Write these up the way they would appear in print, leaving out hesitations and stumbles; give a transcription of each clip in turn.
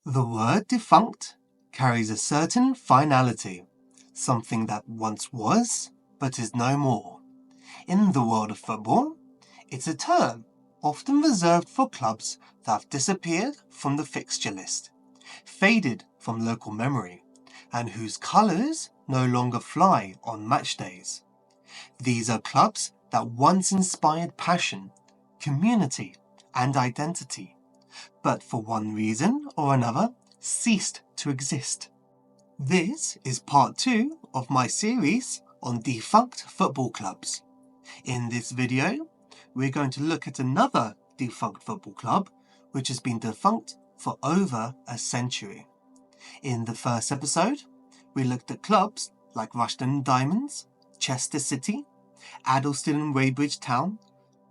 The word defunct carries a certain finality, something that once was, but is no more. In the world of football, it's a term often reserved for clubs that have disappeared from the fixture list, faded from local memory, and whose colours no longer fly on match days. These are clubs that once inspired passion, community, and identity, but for one reason or another ceased to exist. This is part 2 of my series on defunct football clubs. In this video, we're going to look at another defunct football club which has been defunct for over a century. In the first episode, we looked at clubs like Rushden Diamonds, Chester City, Addlestone and Weybridge Town,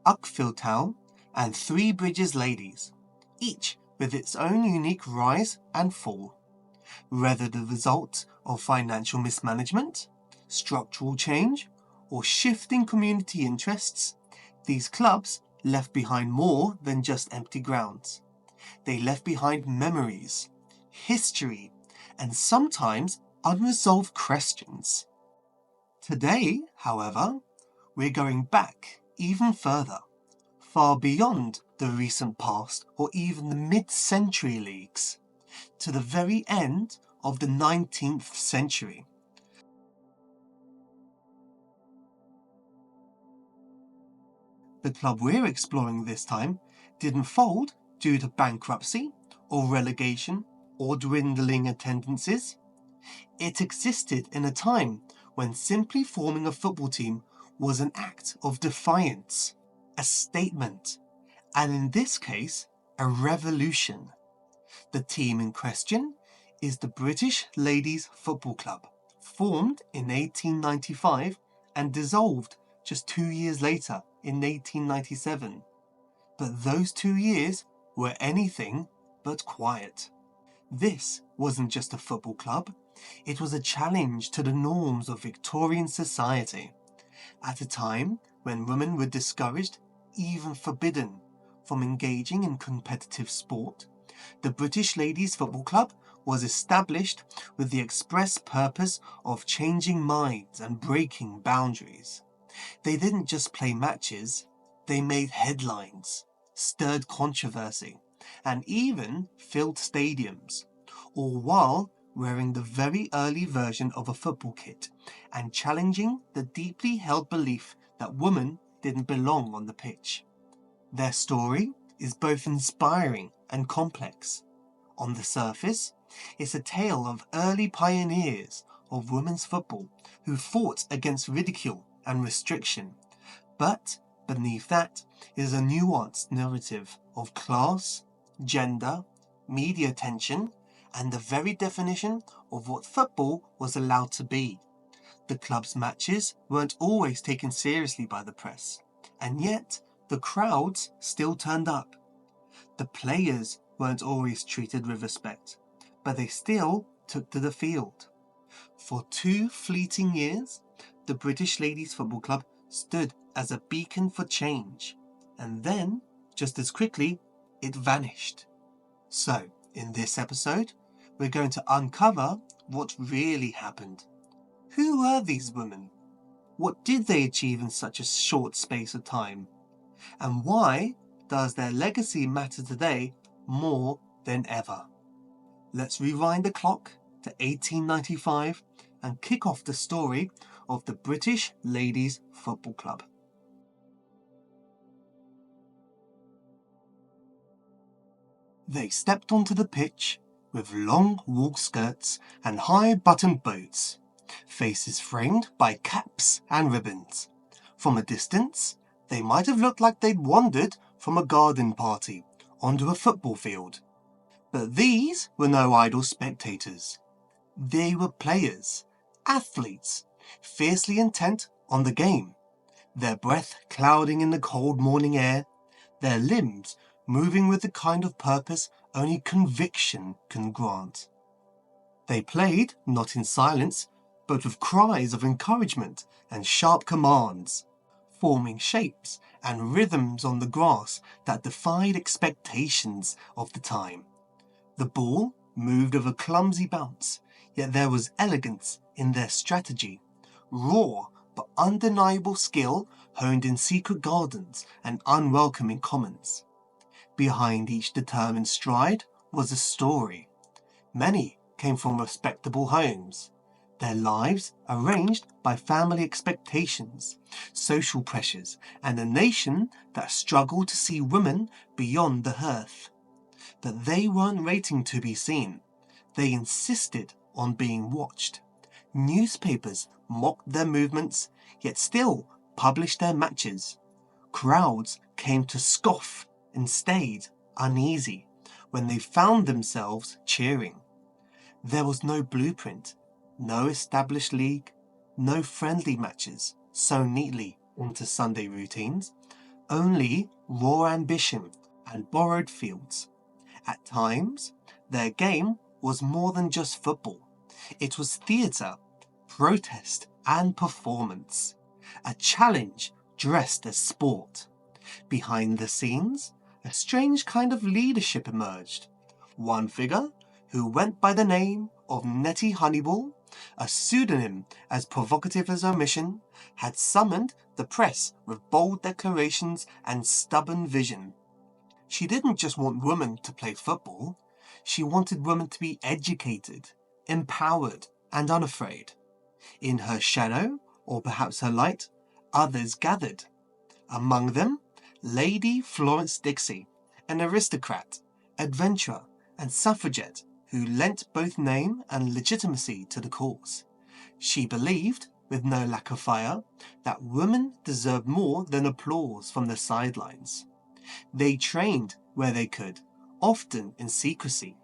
Uckfield Town, and Three Bridges Ladies, each with its own unique rise and fall. Whether the result of financial mismanagement, structural change, or shifting community interests, these clubs left behind more than just empty grounds. They left behind memories, history, and sometimes unresolved questions. Today, however, we're going back even further, far beyond the recent past or even the mid-century leagues, to the very end of the 19th century. The club we're exploring this time didn't fold due to bankruptcy or relegation or dwindling attendances. It existed in a time when simply forming a football team was an act of defiance, a statement, and in this case, a revolution. The team in question is the British Ladies Football Club, formed in 1895 and dissolved just 2 years later in 1897. But those 2 years were anything but quiet. This wasn't just a football club, it was a challenge to the norms of Victorian society, at a time when women were discouraged, even forbidden, from engaging in competitive sport. The British Ladies Football Club was established with the express purpose of changing minds and breaking boundaries. They didn't just play matches, they made headlines, stirred controversy, and even filled stadiums, all while wearing the very early version of a football kit and challenging the deeply held belief that women didn't belong on the pitch. Their story is both inspiring and complex. On the surface, it's a tale of early pioneers of women's football who fought against ridicule and restriction, but beneath that is a nuanced narrative of class, gender, media attention, and the very definition of what football was allowed to be. The club's matches weren't always taken seriously by the press, and yet the crowds still turned up. The players weren't always treated with respect, but they still took to the field. For 2 fleeting years, the British Ladies Football Club stood as a beacon for change, and then, just as quickly, it vanished. So, in this episode, we're going to uncover what really happened. Who were these women? What did they achieve in such a short space of time? And why does their legacy matter today more than ever? Let's rewind the clock to 1895 and kick off the story of the British Ladies Football Club. They stepped onto the pitch with long wool skirts and high buttoned boots, faces framed by caps and ribbons. From a distance, they might have looked like they'd wandered from a garden party onto a football field. But these were no idle spectators. They were players, athletes, fiercely intent on the game, their breath clouding in the cold morning air, their limbs moving with the kind of purpose only conviction can grant. They played not in silence, but with cries of encouragement and sharp commands, forming shapes and rhythms on the grass that defied expectations of the time. The ball moved with a clumsy bounce, yet there was elegance in their strategy. Raw but undeniable skill honed in secret gardens and unwelcoming commons. Behind each determined stride was a story. Many came from respectable homes, their lives arranged by family expectations, social pressures, and a nation that struggled to see women beyond the hearth. But they weren't waiting to be seen. They insisted on being watched. Newspapers mocked their movements, yet still published their matches. Crowds came to scoff and stayed uneasy when they found themselves cheering. There was no blueprint, no established league, no friendly matches sewn neatly into Sunday routines, only raw ambition and borrowed fields. At times, their game was more than just football. It was theatre, protest, and performance. A challenge dressed as sport. Behind the scenes, a strange kind of leadership emerged. One figure, who went by the name of Nettie Honeyball, a pseudonym as provocative as her mission, had summoned the press with bold declarations and stubborn vision. She didn't just want women to play football, she wanted women to be educated, empowered, and unafraid. In her shadow, or perhaps her light, others gathered. Among them, Lady Florence Dixie, an aristocrat, adventurer, and suffragette who lent both name and legitimacy to the cause. She believed, with no lack of fire, that women deserved more than applause from the sidelines. They trained where they could, often in secrecy,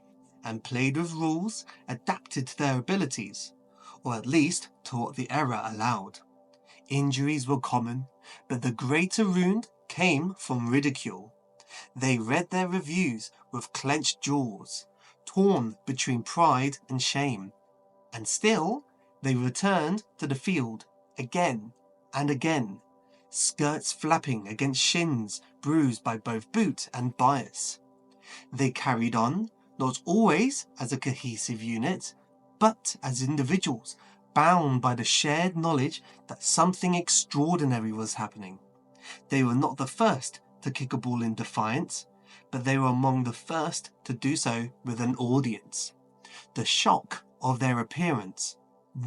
and played with rules adapted to their abilities, or at least to what the era allowed. Injuries were common, but the greater wound came from ridicule. They read their reviews with clenched jaws, torn between pride and shame, and still they returned to the field again and again, skirts flapping against shins bruised by both boot and bias. They carried on, not always as a cohesive unit, but as individuals bound by the shared knowledge that something extraordinary was happening. They were not the first to kick a ball in defiance, but they were among the first to do so with an audience. The shock of their appearance,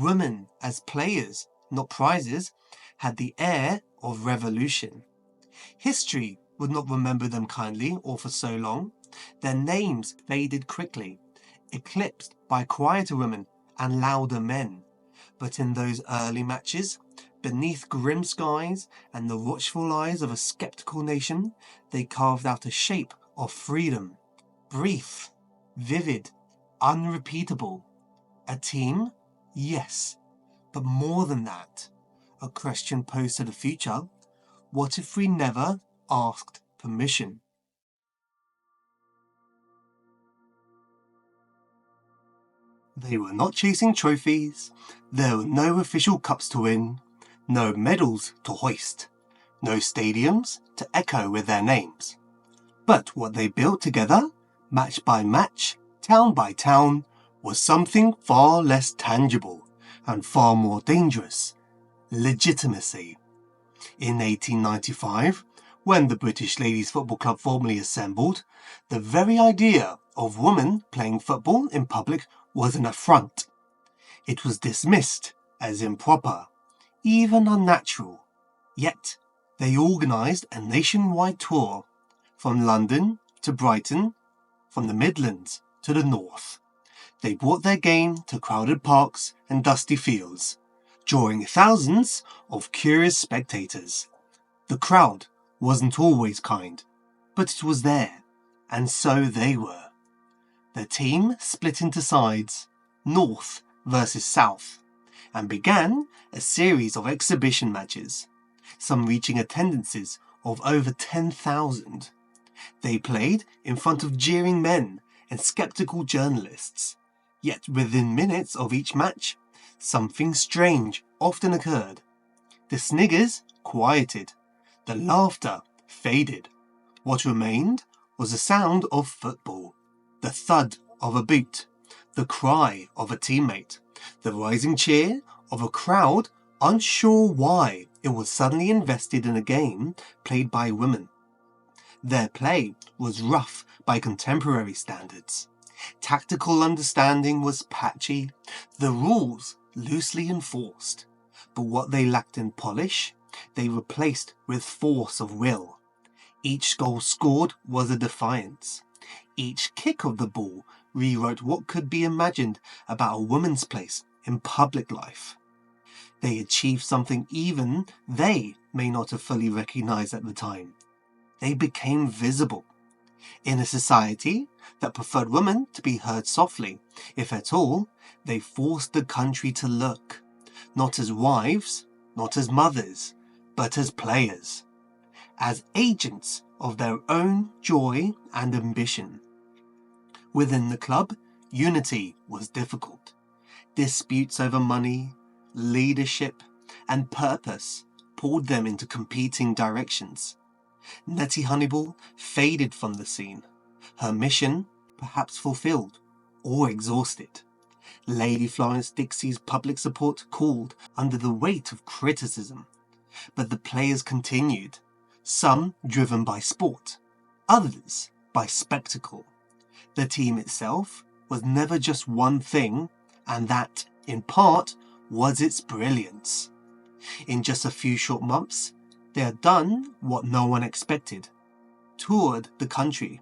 women as players, not prizes, had the air of revolution. History would not remember them kindly or for so long. Their names faded quickly, eclipsed by quieter women and louder men. But in those early matches, beneath grim skies and the watchful eyes of a skeptical nation, they carved out a shape of freedom. Brief, vivid, unrepeatable. A team? Yes. But more than that. A question posed to the future. What if we never asked permission? They were not chasing trophies. There were no official cups to win, no medals to hoist, no stadiums to echo with their names. But what they built together, match by match, town by town, was something far less tangible and far more dangerous: legitimacy. In 1895, when the British Ladies Football Club formally assembled, the very idea of women playing football in public was an affront. It was dismissed as improper, even unnatural. Yet, they organised a nationwide tour, from London to Brighton, from the Midlands to the North. They brought their game to crowded parks and dusty fields, drawing thousands of curious spectators. The crowd wasn't always kind, but it was there, and so they were. The team split into sides, North versus South, and began a series of exhibition matches, some reaching attendances of over 10,000. They played in front of jeering men and skeptical journalists, yet within minutes of each match, something strange often occurred. The sniggers quieted, the laughter faded. What remained was the sound of football, the thud of a boot, the cry of a teammate, the rising cheer of a crowd unsure why it was suddenly invested in a game played by women. Their play was rough by contemporary standards. Tactical understanding was patchy, the rules loosely enforced, but what they lacked in polish, they replaced with force of will. Each goal scored was a defiance. Each kick of the ball rewrote what could be imagined about a woman's place in public life. They achieved something even they may not have fully recognized at the time. They became visible. In a society that preferred women to be heard softly, if at all, they forced the country to look, not as wives, not as mothers, but as players, as agents of their own joy and ambition. Within the club, unity was difficult. Disputes over money, leadership, and purpose pulled them into competing directions. Nettie Honeyball faded from the scene, her mission perhaps fulfilled or exhausted. Lady Florence Dixie's public support cooled under the weight of criticism, but the players continued, some driven by sport, others by spectacle. The team itself was never just one thing, and that, in part, was its brilliance. In just a few short months, they had done what no one expected, toured the country,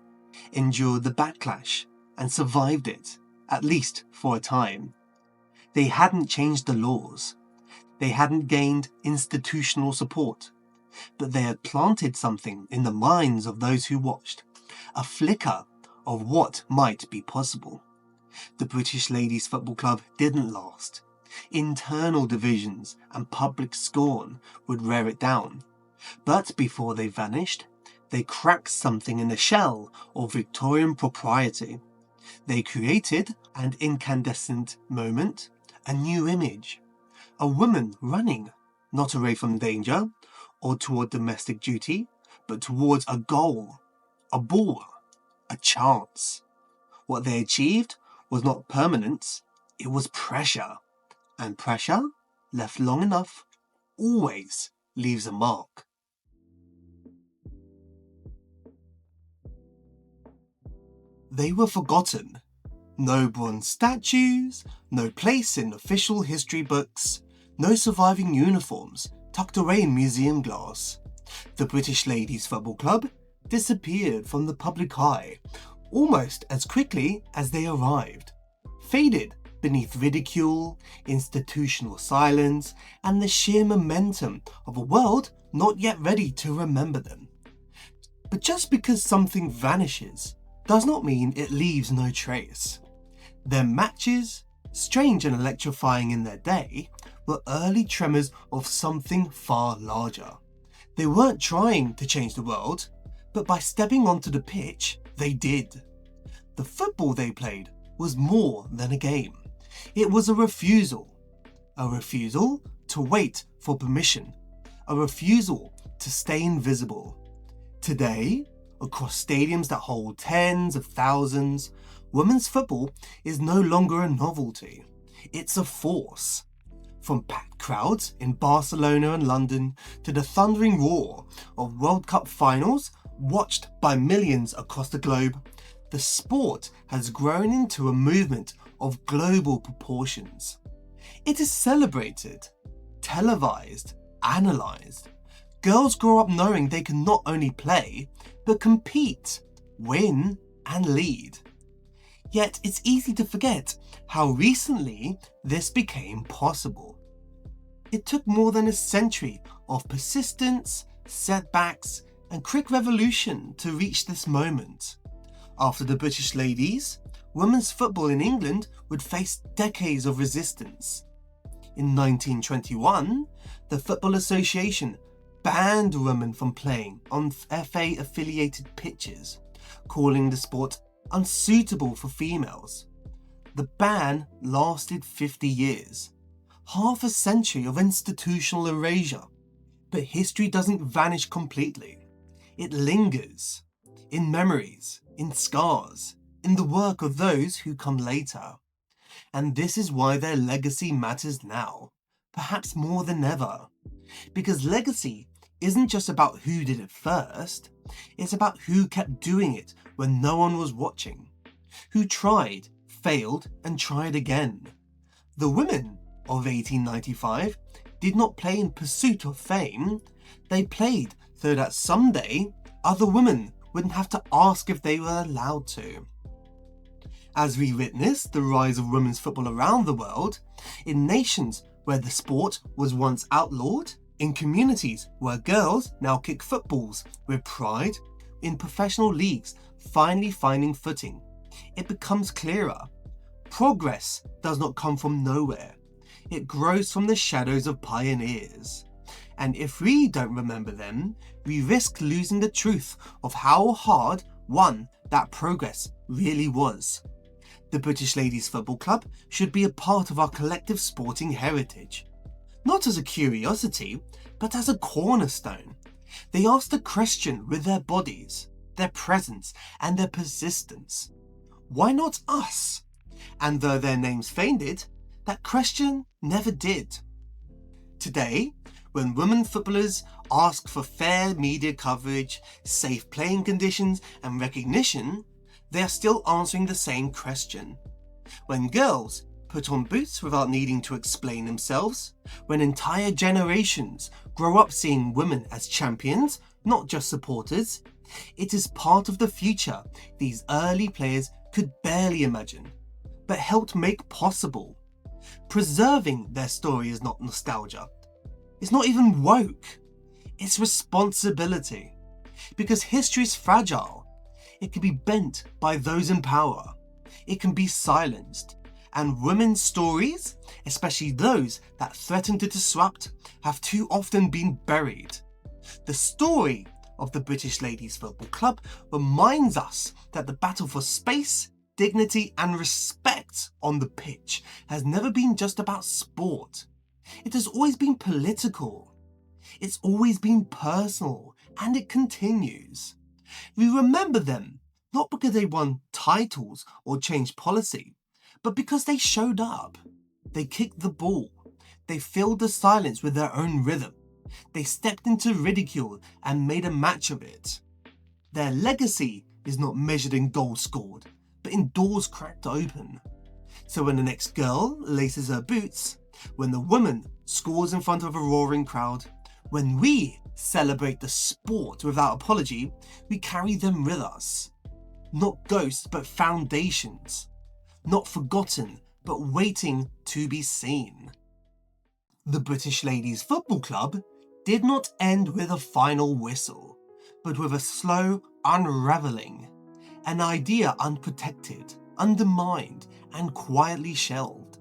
endured the backlash, and survived it, at least for a time. They hadn't changed the laws. They hadn't gained institutional support, but they had planted something in the minds of those who watched, a flicker of what might be possible. The British Ladies Football Club didn't last. Internal divisions and public scorn would wear it down. But before they vanished, they cracked something in the shell of Victorian propriety. They created an incandescent moment, a new image. A woman running, not away from danger or toward domestic duty, but towards a goal, a ball, a chance. What they achieved was not permanence, it was pressure. And pressure, left long enough, always leaves a mark. They were forgotten. No bronze statues, no place in official history books, no surviving uniforms tucked away in museum glass. The British Ladies Football Club disappeared from the public eye almost as quickly as they arrived, faded beneath ridicule, institutional silence, and the sheer momentum of a world not yet ready to remember them. But just because something vanishes does not mean it leaves no trace. Their matches, strange and electrifying in their day, were early tremors of something far larger. They weren't trying to change the world, but by stepping onto the pitch, they did. The football they played was more than a game. It was a refusal to wait for permission, a refusal to stay invisible. Today, across stadiums that hold tens of thousands, women's football is no longer a novelty. It's a force. From packed crowds in Barcelona and London to the thundering roar of World Cup finals watched by millions across the globe, the sport has grown into a movement of global proportions. It is celebrated, televised, analysed. Girls grow up knowing they can not only play, but compete, win, and lead. Yet it's easy to forget how recently this became possible. It took more than a century of persistence, setbacks, and quick revolution to reach this moment. After the British ladies, women's football in England would face decades of resistance. In 1921, the Football Association banned women from playing on FA-affiliated pitches, calling the sport unsuitable for females. The ban lasted 50 years, half a century of institutional erasure. But history doesn't vanish completely. It lingers, in memories, in scars, in the work of those who come later. And this is why their legacy matters now, perhaps more than ever. Because legacy isn't just about who did it first, it's about who kept doing it when no one was watching, who tried, failed, and tried again. The women of 1895 did not play in pursuit of fame, they played so that someday other women wouldn't have to ask if they were allowed to. As we witness the rise of women's football around the world, in nations where the sport was once outlawed, in communities where girls now kick footballs with pride, in professional leagues finally finding footing, it becomes clearer. Progress does not come from nowhere. It grows from the shadows of pioneers. And if we don't remember them, we risk losing the truth of how hard won that progress really was. The British Ladies Football Club should be a part of our collective sporting heritage. Not as a curiosity, but as a cornerstone. They asked the question with their bodies, their presence, and their persistence. Why not us? And though their names faded, that question never did. Today, when women footballers ask for fair media coverage, safe playing conditions, and recognition, they are still answering the same question. When girls put on boots without needing to explain themselves, when entire generations grow up seeing women as champions, not just supporters, it is part of the future these early players could barely imagine, but helped make possible. Preserving their story is not nostalgia. It's not even woke. It's responsibility. Because history is fragile. It can be bent by those in power. It can be silenced. And women's stories, especially those that threaten to disrupt, have too often been buried. The story of the British Ladies Football Club reminds us that the battle for space, dignity, and respect on the pitch has never been just about sport. It has always been political. It's always been personal, and it continues. We remember them not because they won titles or changed policy, but because they showed up. They kicked the ball. They filled the silence with their own rhythm. They stepped into ridicule and made a match of it. Their legacy is not measured in goals scored, but in doors cracked open. So when the next girl laces her boots, when the woman scores in front of a roaring crowd, when we celebrate the sport without apology, we carry them with us. Not ghosts, but foundations. Not forgotten, but waiting to be seen. The British Ladies Football Club did not end with a final whistle, but with a slow unravelling. An idea unprotected, undermined, and quietly shelved.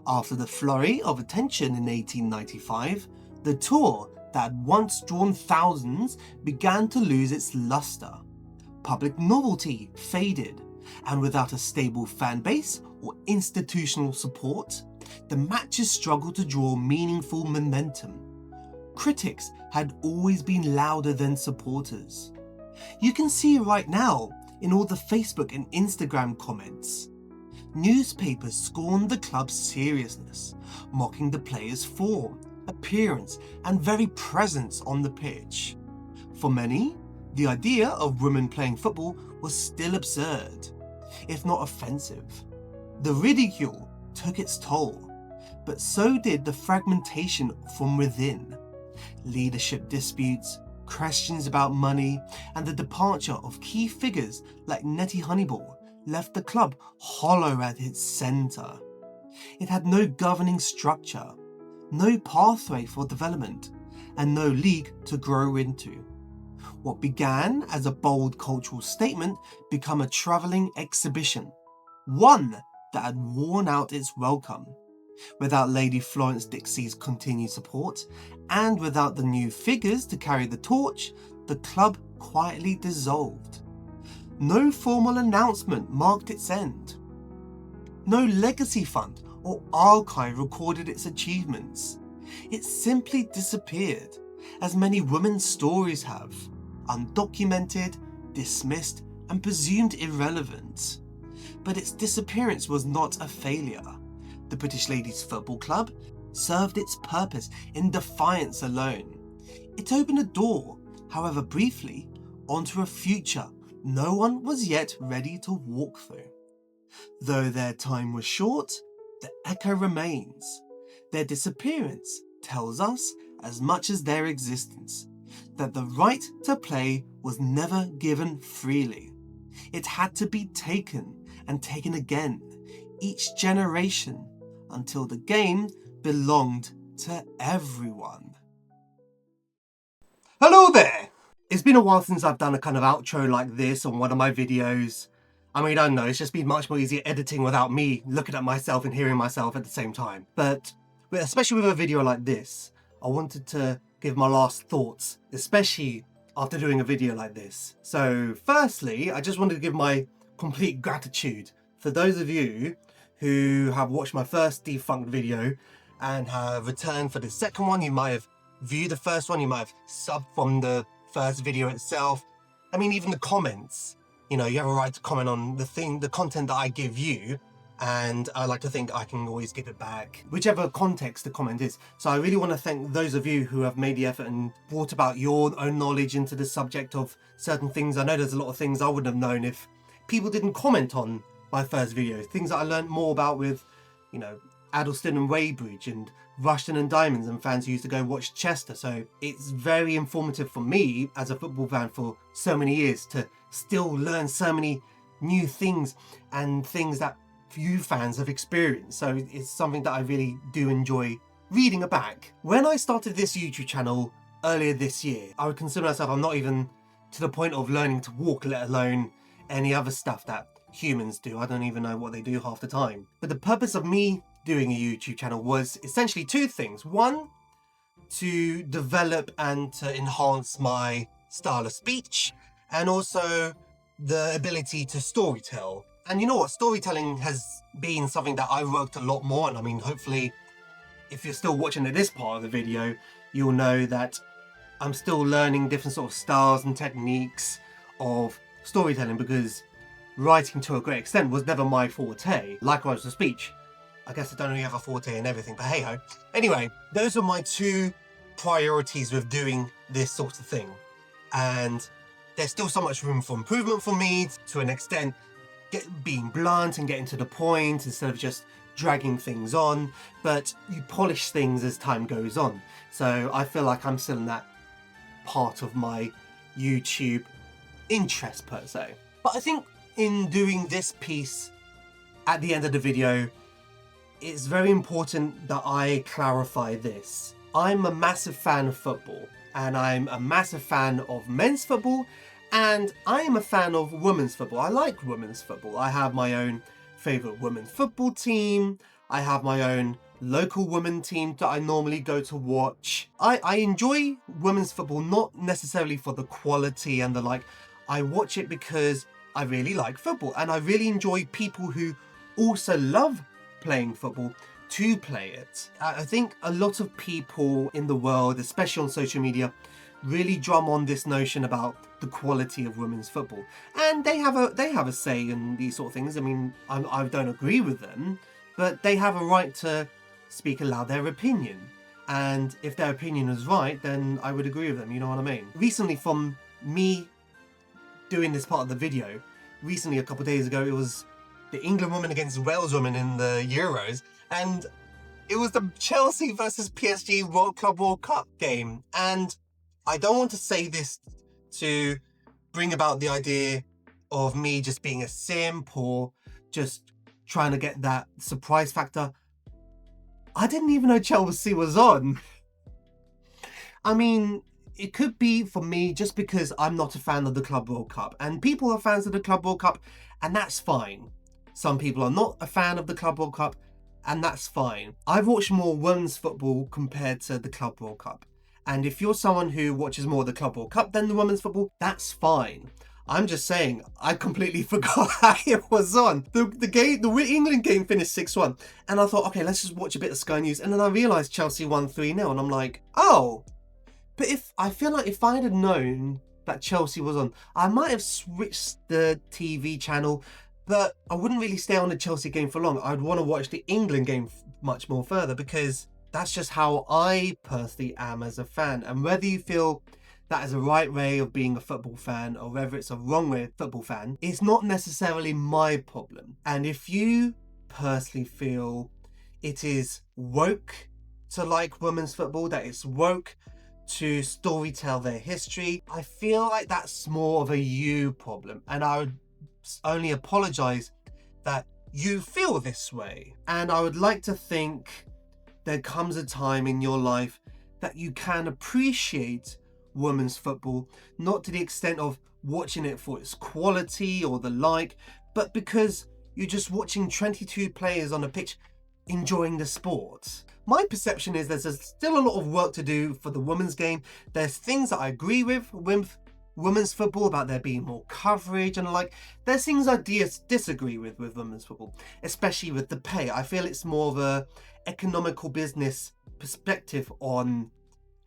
After the flurry of attention in 1895, the tour that had once drawn thousands began to lose its luster. Public novelty faded, and without a stable fan base or institutional support, the matches struggled to draw meaningful momentum. Critics had always been louder than supporters. You can see it right now in all the Facebook and Instagram comments. Newspapers scorned the club's seriousness, mocking the players' form, appearance, and very presence on the pitch. For many, the idea of women playing football was still absurd, if not offensive. The ridicule took its toll, but so did the fragmentation from within. Leadership disputes, questions about money, and the departure of key figures like Nettie Honeyball left the club hollow at its centre. It had no governing structure, no pathway for development, and no league to grow into. What began as a bold cultural statement became a travelling exhibition, one that had worn out its welcome. Without Lady Florence Dixie's continued support, and without the new figures to carry the torch, the club quietly dissolved. No formal announcement marked its end. No legacy fund or archive recorded its achievements. It simply disappeared, as many women's stories have, undocumented, dismissed, and presumed irrelevant. But its disappearance was not a failure. the British Ladies Football Club served its purpose in defiance alone. It opened a door, however briefly, onto a future no one was yet ready to walk through. Though their time was short, the echo remains. Their disappearance tells us as much as their existence, that the right to play was never given freely. It had to be taken and taken again, each generation, until the game belonged to everyone. Hello there! It's been a while since I've done a kind of outro like this on one of my videos. I mean, I don't know, it's just been much more easier editing without me looking at myself and hearing myself at the same time. But especially with a video like this, I wanted to give my last thoughts, especially after doing a video like this. So firstly, I just wanted to give my complete gratitude for those of you who have watched my first Defunct video and have returned for the second one. You might have viewed the first one, you might have subbed from the first video itself. I mean, even the comments, you know, you have a right to comment on the content that I give you, and I like to think I can always give it back, whichever context the comment is. So I really want to thank those of you who have made the effort and brought about your own knowledge into the subject of certain things. I know there's a lot of things I wouldn't have known if people didn't comment on my first video. Things that I learned more about with, you know, Addleston and Weybridge and Rushden and Diamonds, and fans who used to go watch Chester. So it's very informative for me as a football fan for so many years to still learn so many new things and things that few fans have experienced. So it's something that I really do enjoy reading about. When I started this YouTube channel earlier this year, I would consider myself, I'm not even to the point of learning to walk, let alone any other stuff that humans do. I don't even know what they do half the time. But the purpose of me doing a YouTube channel was essentially two things. One, to develop and to enhance my style of speech, and also the ability to storytell. And you know what, storytelling has been something that I've worked a lot more on. I mean, hopefully, if you're still watching at this part of the video, you'll know that I'm still learning different sort of styles and techniques of storytelling, because writing to a great extent was never my forte. Likewise with speech. I guess I don't really have a forte in everything, but hey ho. Anyway, those are my two priorities with doing this sort of thing. And there's still so much room for improvement for me, to an extent, being blunt and getting to the point instead of just dragging things on. But you polish things as time goes on. So I feel like I'm still in that part of my YouTube interest per se. But I think in doing this piece at the end of the video, it's very important that I clarify this. I'm a massive fan of football, and I'm a massive fan of men's football, and I am a fan of women's football. I like women's football. I have my own favourite women's football team. I have my own local women team that I normally go to watch. I enjoy women's football, not necessarily for the quality and the like. I watch it because I really like football, and I really enjoy people who also love playing football to play it. I think a lot of people in the world, especially on social media, really drum on this notion about the quality of women's football, and they have a say in these sort of things. I mean, I don't agree with them, but they have a right to speak aloud their opinion, and if their opinion is right, then I would agree with them, you know what I mean? Recently, from me doing this part of the video, recently a couple of days ago, it was the England women against Wales women in the Euros, and it was the Chelsea versus PSG World Club World Cup game. And I don't want to say this to bring about the idea of me just being a simp or just trying to get that surprise factor. I didn't even know Chelsea was on. I mean, it could be for me just because I'm not a fan of the Club World Cup, and people are fans of the Club World Cup, and that's fine. Some people are not a fan of the Club World Cup, and that's fine. I've watched more women's football compared to the Club World Cup. And if you're someone who watches more of the Club World Cup than the women's football, that's fine. I'm just saying, I completely forgot how it was on. The England game finished 6-1. And I thought, okay, let's just watch a bit of Sky News. And then I realised Chelsea won 3-0. And I'm like, oh. But I feel like if I had known that Chelsea was on, I might have switched the TV channel But I wouldn't really stay on the Chelsea game for long. I'd want to watch the England game much more further, because that's just how I personally am as a fan. And whether you feel that is a right way of being a football fan or whether it's a wrong way of football fan, is not necessarily my problem. And if you personally feel it is woke to like women's football, that it's woke to storytell their history, I feel like that's more of a you problem. And I would only apologize that you feel this way. And I would like to think there comes a time in your life that you can appreciate women's football, not to the extent of watching it for its quality or the like, but because you're just watching 22 players on a pitch enjoying the sport. My perception is there's still a lot of work to do for the women's game. There's things that I agree with women's football, about there being more coverage and like. There's things I disagree with women's football, especially with the pay. I feel it's more of a economical business perspective on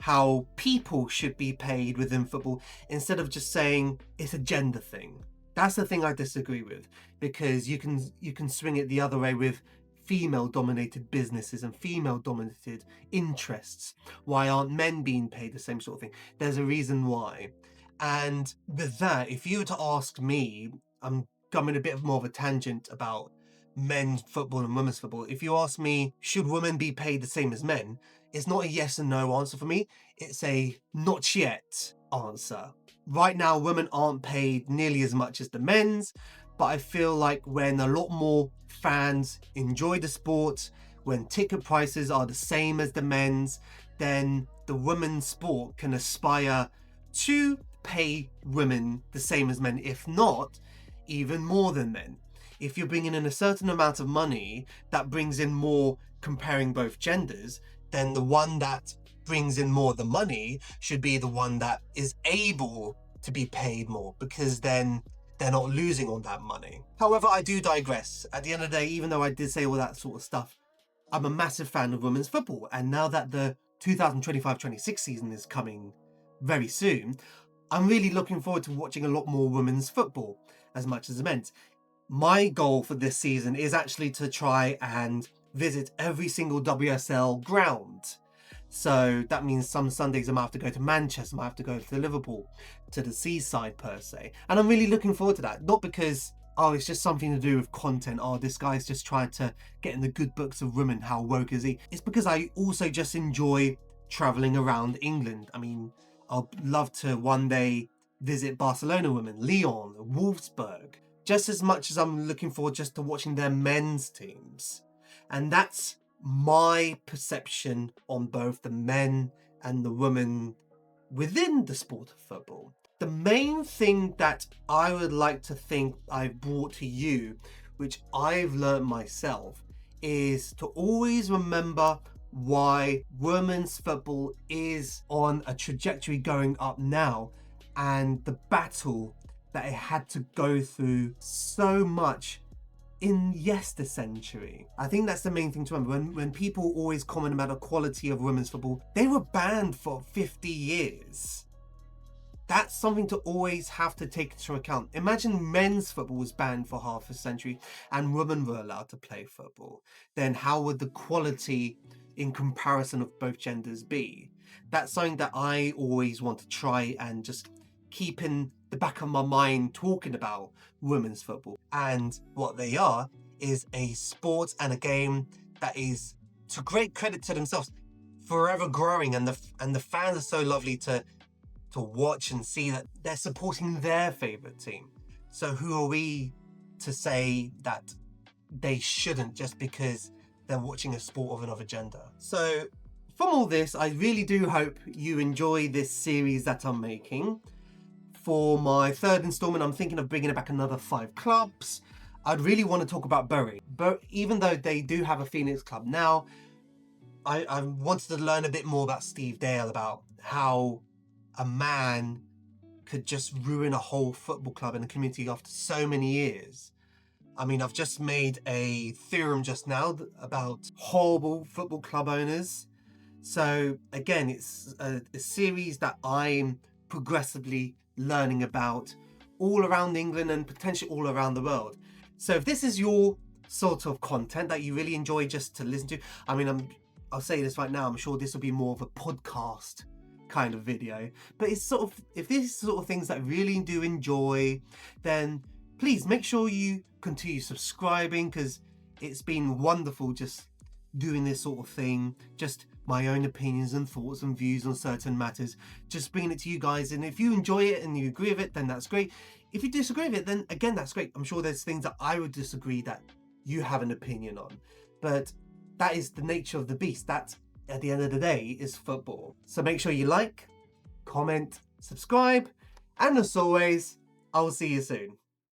how people should be paid within football, instead of just saying it's a gender thing. That's the thing I disagree with, because you can swing it the other way with female-dominated businesses and female-dominated interests. Why aren't men being paid the same sort of thing? There's a reason why. And with that, if you were to ask me, I'm coming a bit more of a tangent about men's football and women's football. If you ask me, should women be paid the same as men? It's not a yes and no answer for me. It's a not yet answer. Right now, women aren't paid nearly as much as the men's, but I feel like when a lot more fans enjoy the sport, when ticket prices are the same as the men's, then the women's sport can aspire to pay women the same as men, if not even more than men. If you're bringing in a certain amount of money that brings in more comparing both genders, then the one that brings in more of the money should be the one that is able to be paid more, because then they're not losing on that money. However, I do digress. At the end of the day, even though I did say all that sort of stuff, I'm a massive fan of women's football. And now that the 2025-26 season is coming very soon, I'm really looking forward to watching a lot more women's football as much as the men's. My goal for this season is actually to try and visit every single WSL ground. So that means some Sundays I might have to go to Manchester, I might have to go to Liverpool, to the seaside per se. And I'm really looking forward to that. Not because, oh, it's just something to do with content, oh, this guy's just trying to get in the good books of women, how woke is he? It's because I also just enjoy travelling around England. I mean, I'd love to one day visit Barcelona women, Lyon, Wolfsburg, just as much as I'm looking forward just to watching their men's teams. And that's my perception on both the men and the women within the sport of football. The main thing that I would like to think I've brought to you, which I've learned myself, is to always remember why women's football is on a trajectory going up now, and the battle that it had to go through so much in yestercentury. I think that's the main thing to remember. When people always comment about the quality of women's football, they were banned for 50 years. That's something to always have to take into account. Imagine men's football was banned for half a century and women were allowed to play football. Then how would the quality in comparison of both genders be? That's something that I always want to try and just keep in the back of my mind talking about women's football. And what they are is a sport and a game that is, to great credit to themselves, forever growing, and the fans are so lovely to watch and see that they're supporting their favorite team. So who are we to say that they shouldn't just because they're watching a sport of another gender? So from all this, I really do hope you enjoy this series that I'm making. For my third installment, I'm thinking of bringing back another 5 clubs. I'd really want to talk about Bury, but even though they do have a Phoenix club now, I wanted to learn a bit more about Steve Dale, about how a man could just ruin a whole football club and a community after so many years. I mean, I've just made a theorem just now about horrible football club owners. So again, it's a series that I'm progressively learning about all around England and potentially all around the world. So if this is your sort of content that you really enjoy just to listen to, I mean, I'll say this right now, I'm sure this will be more of a podcast kind of video, but it's sort of, if this is sort of things that I really do enjoy, then please make sure you continue subscribing, because it's been wonderful just doing this sort of thing, just my own opinions and thoughts and views on certain matters, just bringing it to you guys. And if you enjoy it and you agree with it, then that's great. If you disagree with it, then again, that's great. I'm sure there's things that I would disagree that you have an opinion on, but that is the nature of the beast. That, at the end of the day, is football. So make sure you like, comment, subscribe, and as always, I'll see you soon.